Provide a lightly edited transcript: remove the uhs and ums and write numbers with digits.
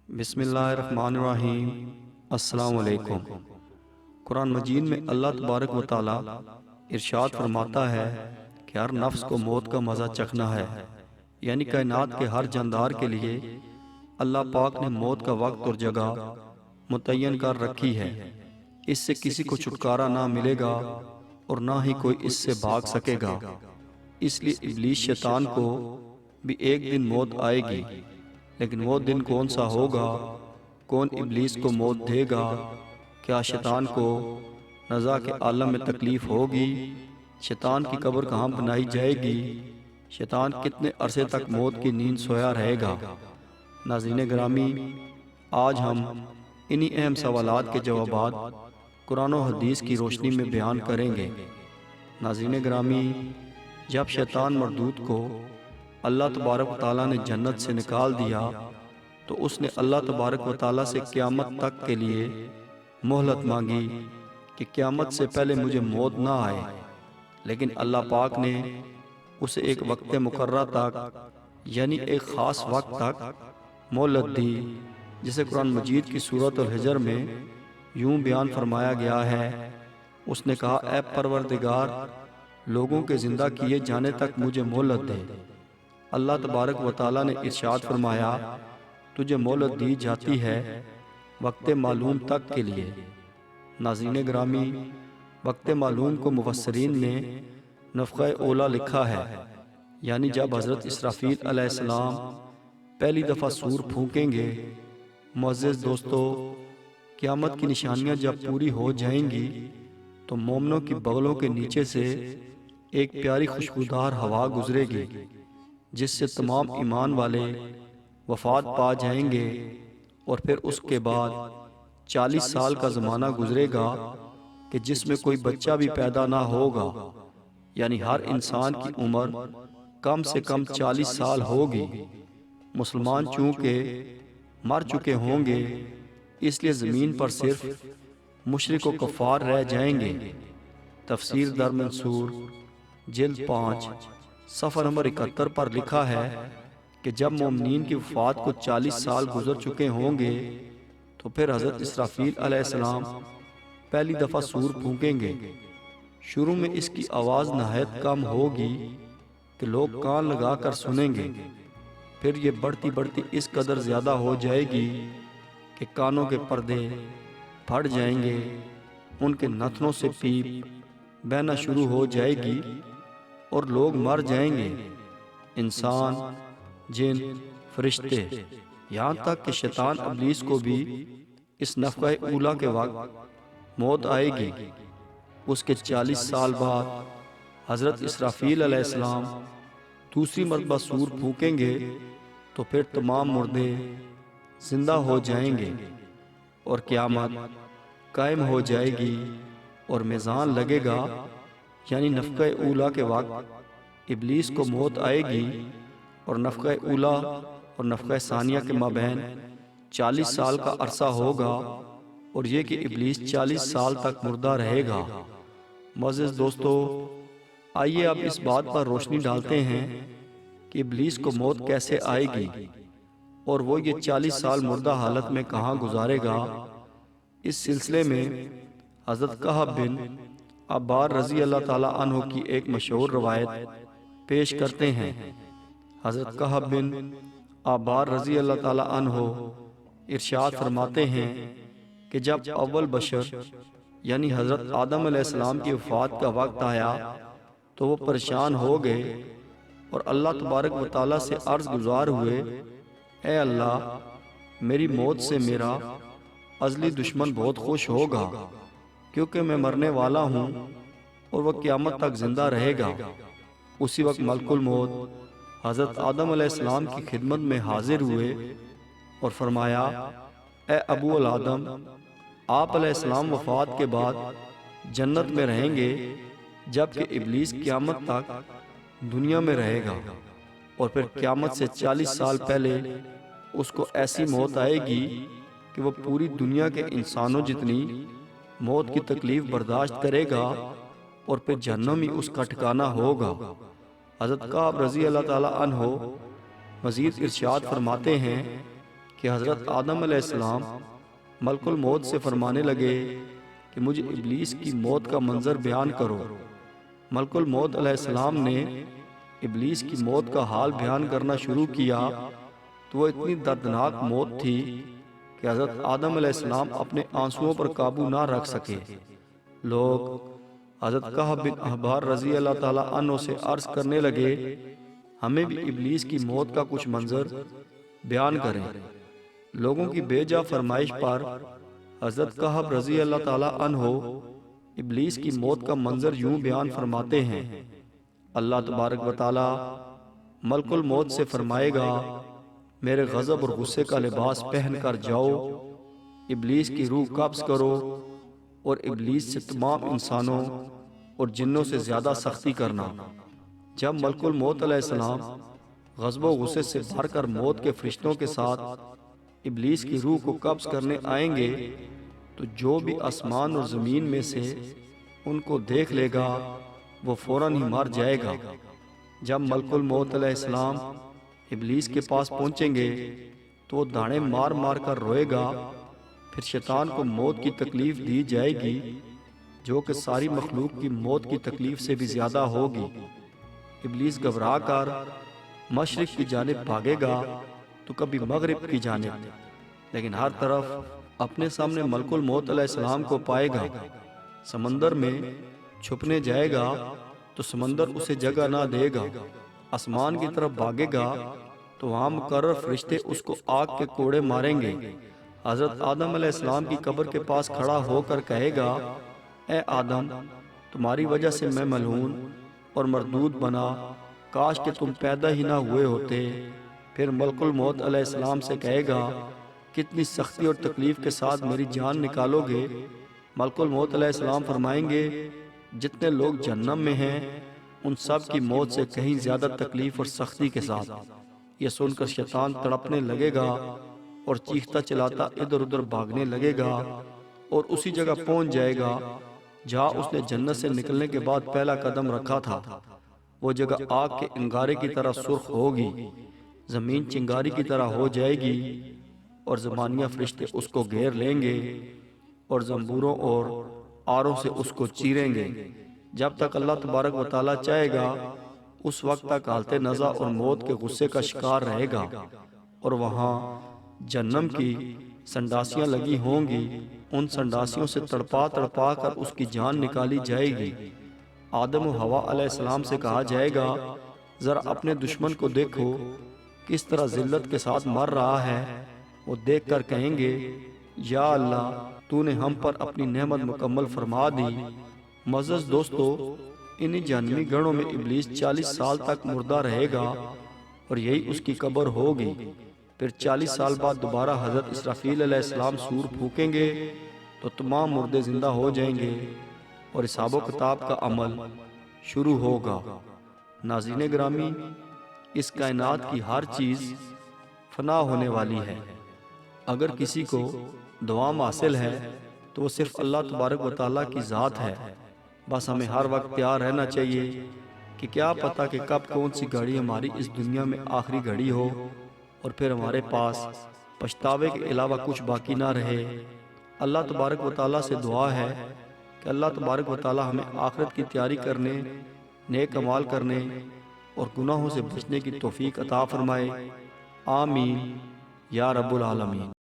بسم اللہ الرحمن الرحیم۔ السلام علیکم۔ قرآن مجید میں اللہ تبارک و تعالی ارشاد فرماتا ہے کہ ہر نفس کو موت کا مزہ چکھنا ہے، یعنی کائنات کے ہر جاندار کے لیے اللہ پاک نے موت کا وقت اور جگہ متعین کر رکھی ہے۔ اس سے کسی کو چھٹکارا نہ ملے گا اور نہ ہی کوئی اس سے بھاگ سکے گا۔ اس لیے ابلیس شیطان کو بھی ایک دن موت آئے گی، لیکن وہ دن کون سا ہوگا؟ کون ابلیس کو موت دے گا؟ کیا شیطان کو نزا کے عالم میں تکلیف ہوگی؟ شیطان کی قبر کہاں بنائی جائے گی؟ شیطان کتنے عرصے تک موت کی نیند سویا رہے گا؟ ناظرین گرامی، آج ہم انہی اہم سوالات کے جوابات قرآن و حدیث کی روشنی میں بیان کریں گے۔ ناظرین گرامی، جب شیطان مردود کو اللہ تبارک و تعالیٰ نے جنت سے نکال دیا تو اس نے اللہ تبارک و تعالیٰ سے قیامت تک کے لیے مہلت مانگی کہ قیامت سے پہلے مجھے موت نہ آئے، لیکن اللہ پاک نے اسے ایک وقت مقررہ تک، یعنی ایک خاص وقت تک مہلت دی، جسے قرآن مجید کی سورۃ الحجر میں یوں بیان فرمایا گیا ہے۔ اس نے کہا، اے پروردگار، لوگوں کے زندہ کیے جانے تک مجھے مہلت دے۔ اللہ تبارک و تعالیٰ نے ارشاد فرمایا، تجھے مہلت دی جاتی ہے وقت معلوم تک کے لیے۔ ناظرین گرامی، وقت معلوم کو مفسرین نے نفخہ اولا لکھا ہے، یعنی جب حضرت اسرافیل علیہ السلام پہلی دفعہ سور پھونکیں گے۔ معزز دوستو، قیامت کی نشانیاں جب پوری ہو جائیں گی تو مومنوں کی بغلوں کے نیچے سے ایک پیاری خوشبودار ہوا گزرے گی، جس سے تمام ایمان والے وفات پا جائیں گے، اور پھر اس کے بعد 40 سال کا زمانہ گزرے گا کہ جس میں کوئی بچہ بھی پیدا نہ ہوگا، یعنی ہر انسان کی عمر کم سے کم 40 سال ہوگی۔ مسلمان چونکہ مر چکے ہوں گے، اس لیے زمین پر صرف مشرک و کفار رہ جائیں گے۔ تفسیر در منصور جلد 5 صفحہ نمبر 71 پر لکھا ہے کہ جب مومنین کی وفات کو 40 سال گزر چکے ہوں گے تو پھر حضرت اسرافیل علیہ السلام پہلی دفعہ سور پھونکیں گے۔ شروع میں اس کی آواز نہایت کم ہوگی کہ لوگ کان لگا کر سنیں گے، پھر یہ بڑھتی بڑھتی اس قدر زیادہ ہو جائے گی کہ کانوں کے پردے پھٹ جائیں گے، ان کے نتنوں سے پیپ بہنا شروع ہو جائے گی اور لوگ مر جائیں گے، انسان، جن، فرشتے، یہاں تک کہ شیطان ابلیس کو بھی اس نفخہ اولا کے وقت موت آئے گی۔ اس کے 40 سال بعد حضرت اسرافیل علیہ السلام دوسری مرتبہ سور پھونکیں گے تو پھر تمام مردے زندہ ہو جائیں گے اور قیامت قائم ہو جائے گی اور میزان لگے گا، یعنی نفخہ اولا کے وقت ابلیس کو موت آئے گی اور نفخہ اولا اور نفخہ ثانیہ کے مابین 40 سال کا عرصہ ہوگا، اور یہ کہ ابلیس 40 سال تک مردہ رہے گا۔ معزز دوستو، آئیے اب اس بات پر روشنی ڈالتے ہیں کہ ابلیس کو موت کیسے آئے گی اور وہ یہ 40 سال مردہ حالت میں کہاں گزارے گا۔ اس سلسلے میں حضرت کعب بن عبار رضی اللہ تعالیٰ عنہ کی ایک مشہور روایت پیش کرتے ہیں۔ حضرت کعب بن عبار رضی اللہ تعالیٰ عنہ ارشاد فرماتے ہیں کہ جب اول بشر یعنی حضرت آدم علیہ السلام کی وفات کا وقت آیا تو وہ پریشان ہو گئے اور اللہ تبارک و تعالیٰ سے عرض گزار ہوئے، اے اللہ، میری موت سے میرا ازلی دشمن بہت خوش ہوگا، کیونکہ میں مرنے والا ہوں اور وہ قیامت تک زندہ رہے گا۔ اسی وقت ملک الموت حضرت آدم علیہ السلام کی خدمت میں حاضر ہوئے اور فرمایا، اے ابو الآدم، آپ علیہ السلام وفات کے بعد جنت میں رہیں گے، جبکہ ابلیس قیامت تک دنیا میں رہے گا، اور پھر قیامت سے 40 سال پہلے اس کو ایسی موت آئے گی کہ وہ پوری دنیا کے انسانوں جتنی موت کی تکلیف برداشت کرے گا، اور پھر جہنم ہی اس کا ٹھکانہ ہوگا۔ حضرت کعب رضی اللہ تعالیٰ عنہ مزید ارشاد فرماتے ہیں کہ کہ حضرت آدم علیہ السلام ملک الموت سے فرمانے لگے کہ مجھے ابلیس کی موت کا منظر بیان کرو۔ ملک الموت علیہ السلام نے ابلیس کی موت کا حال بیان کرنا شروع کیا تو وہ اتنی دردناک موت تھی کہ حضرت آدم علیہ السلام اپنے آنسوؤں پر قابو نہ رکھ سکے۔ لوگ حضرت کعب بن احبار رضی اللہ تعالیٰ عنہ سے عرض کرنے لگے ہمیں بھی ابلیس کی موت کا کچھ منظر بیان کریں۔ لوگوں کی بے جا فرمائش پر حضرت کعب رضی اللہ تعالیٰ عنہ ابلیس کی موت کا منظر یوں بیان فرماتے ہیں۔ اللہ تبارک و تعالیٰ ملک الموت سے فرمائے گا میرے غضب اور غصے کا لباس پہن کر جاؤ، ابلیس کی روح قبض کرو اور ابلیس سے تمام انسانوں اور جنوں سے زیادہ سختی کرنا۔ جب ملک الموت علیہ السلام غضب و غصے سے بھر کر موت کے فرشتوں کے ساتھ ابلیس کی روح کو قبض کرنے آئیں گے تو جو بھی آسمان اور زمین میں سے ان کو دیکھ لے گا وہ فوراً ہی مر جائے گا۔ جب ملک الموت علیہ السلام ابلیس کے پاس پہنچیں گے تو وہ داڑیں مار مار کر روئے گا۔ پھر شیطان کو موت کی تکلیف دی جائے گی جو کہ ساری مخلوق کی موت کی تکلیف سے بھی زیادہ ہوگی۔ ابلیس گھبرا کر مشرق کی جانب بھاگے گا تو کبھی مغرب کی جانب، لیکن ہر طرف اپنے سامنے ملک الموت علیہ السلام کو پائے گا۔ سمندر میں چھپنے جائے گا تو سمندر اسے جگہ نہ دے گا۔ آسمان کی طرف بھاگے گا تو وہاں مقرر فرشتے اس کو آگ کے کوڑے ماریں گے۔ حضرت آدم علیہ السلام کی قبر کے پاس کھڑا ہو کر کہے گا اے آدم، تمہاری وجہ سے میں ملعون اور مردود بنا، کاش کہ تم پیدا ہی نہ ہوئے ہوتے۔ پھر ملک الموت علیہ السلام سے کہے گا کتنی سختی اور تکلیف کے ساتھ میری جان نکالو گے؟ ملک الموت علیہ السلام فرمائیں گے جتنے لوگ جہنم میں ہیں ان سب کی موت سے کہیں زیادہ تکلیف اور سختی کے ساتھ۔ یہ سن کر شیطان تڑپنے لگے گا اور چیختا چلاتا ادھر ادھر بھاگنے لگے گا اور اسی جگہ پہنچ جائے گا جہاں اس نے جنت سے نکلنے کے بعد پہلا قدم رکھا تھا۔ وہ جگہ آگ کے انگارے کی طرح سرخ ہوگی، زمین چنگاری کی طرح ہو جائے گی اور زبانیہ فرشتے اس کو گھیر لیں گے اور زنبوروں اور آروں سے اس کو چیریں گے۔ جب تک اللہ تبارک و تعالیٰ چاہے گا اس وقت تک حالت نزع اور موت کے غصے کا شکار رہے گا، اور وہاں جہنم کی سنڈاسیاں لگی ہوں گی، ان سنڈاسیوں سے تڑپا تڑپا کر اس کی جان نکالی جائے گی۔ آدم و حوا علیہ السلام سے کہا جائے گا ذرا اپنے دشمن کو دیکھو کس طرح ذلت کے ساتھ مر رہا ہے۔ وہ دیکھ کر کہیں گے یا اللہ، تو نے ہم پر اپنی نعمت مکمل فرما دی۔ معزز دوستو، انہی جہنمی گڑھوں میں ابلیس 40 سال تک مردہ رہے گا اور یہی اس کی قبر ہوگی۔ پھر 40 سال بعد دوبارہ حضرت اسرافیل علیہ السلام سور پھونکیں گے تو تمام مردے زندہ ہو جائیں گے اور حساب و کتاب کا عمل شروع ہوگا۔ ناظرین گرامی، اس کائنات کی ہر چیز فنا ہونے والی ہے۔ اگر کسی کو دوام حاصل ہے تو وہ صرف اللہ تبارک و تعالیٰ کی ذات ہے۔ بس ہمیں ہر وقت تیار رہنا چاہیے کہ کیا پتہ کہ کب کون سی گھڑی ہماری اس دنیا میں آخری گھڑی ہو اور پھر ہمارے پاس پچھتاوے کے علاوہ کچھ باقی نہ رہے۔ اللہ تبارک و تعالیٰ سے دعا ہے کہ اللہ تبارک و تعالیٰ ہمیں آخرت کی تیاری کرنے، نیک اعمال کرنے اور گناہوں سے بچنے کی توفیق عطا فرمائے۔ آمین یا رب العالمین۔